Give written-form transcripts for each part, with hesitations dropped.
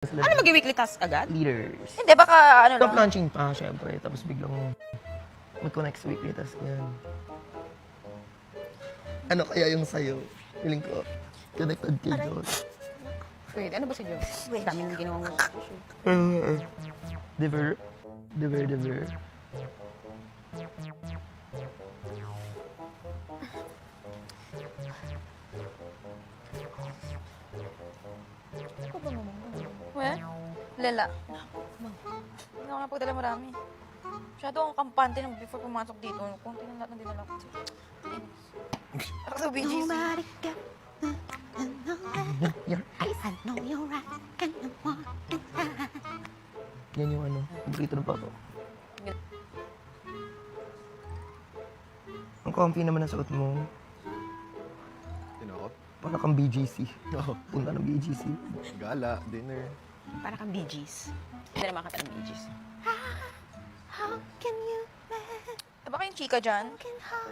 Ano mag-weekly task agad? Leaders. Hindi, baka ano Top lang. launching pa, syempre. Tapos biglang mag-connect sa weekly task yan. Ano kaya yung sayo? Feeling ko, connected kay Diyos. Wait, ano ba si Diyos? Wait. Dami nang ginawa mo. Diver. Diver. Well, lala. Hindi ako napagdala marami. Masyado akong kampante nung before pumasok dito. Kunti na lahat ng dinala ko. Ako sa BGC. Nobody got Yan. I know you're right and you want it right. Yan yung ano, paborito ng papa. Ang comfy naman ang suot mo. Sino ako? Para kang BGC. Oo. Punta ng BGC. Gala, dinner. Para kang Bee Gees. Hindi na makakata ng Bee Gees. How can you let Aba kayong chika dyan? broken heart?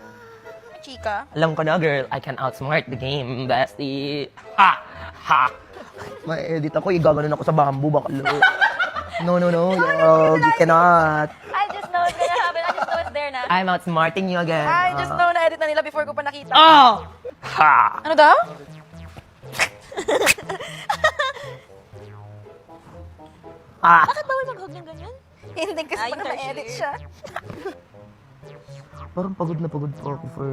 May chika? Alam ko na, girl. I can outsmart the game, bestie. Ha! Ha! Ma-edit ako, igaganon ako sa bamboo, bakalo. No. You cannot. I just know it's gonna happen. I just know it's there na. I'm outsmarting you again. I just know na edit na nila before ko pa nakita. Oh! Ha! Ano daw? Ah! Bakit bawal mag-hug ng ganyan? Hindi kasi Ay, para ma-edit cashier. siya. Parang pagod na pagod pa ako for...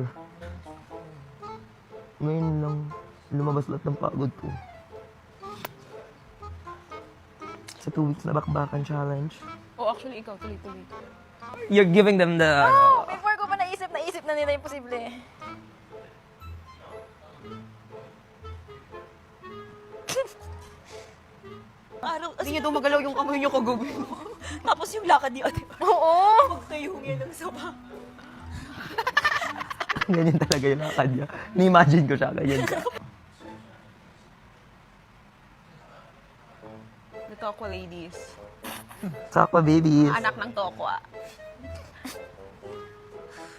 Ngayon lang, lumabas lahat ng pagod ko. Sa 2 weeks na bakbakan challenge. Oh, actually, ikaw, tuloy-tuloy. You're giving them the... Oh, before ko pa naisip na nila yung posible. Araw, hindi niya daw magalaw yung kamay niyo kagabi. Tapos yung lakad ni ate. Oo! Magtayong yan ng saba. Ganyan talaga yung lakad niya. Ni-imagine ko siya, ganyan siya. The Tokwa ladies. Sakwa, babies. Anak ng Tokwa.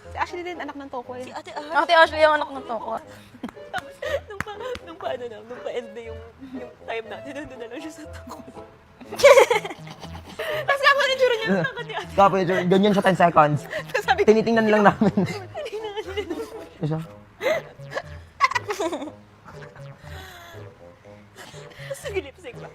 Si Ashley din, anak ng Tokwa yun. Si ate Ate Ashley yung anak ng toko. nung pa-end na yung time natin, nandun na lang siya sa Tokwa. Tapos ako na tsura niya sa lakad ni ate. Kapag ganyan siya 10 seconds. Tapos sabi ko, Tinitingnan lang namin. Isa. tapos nag-lipsync pa.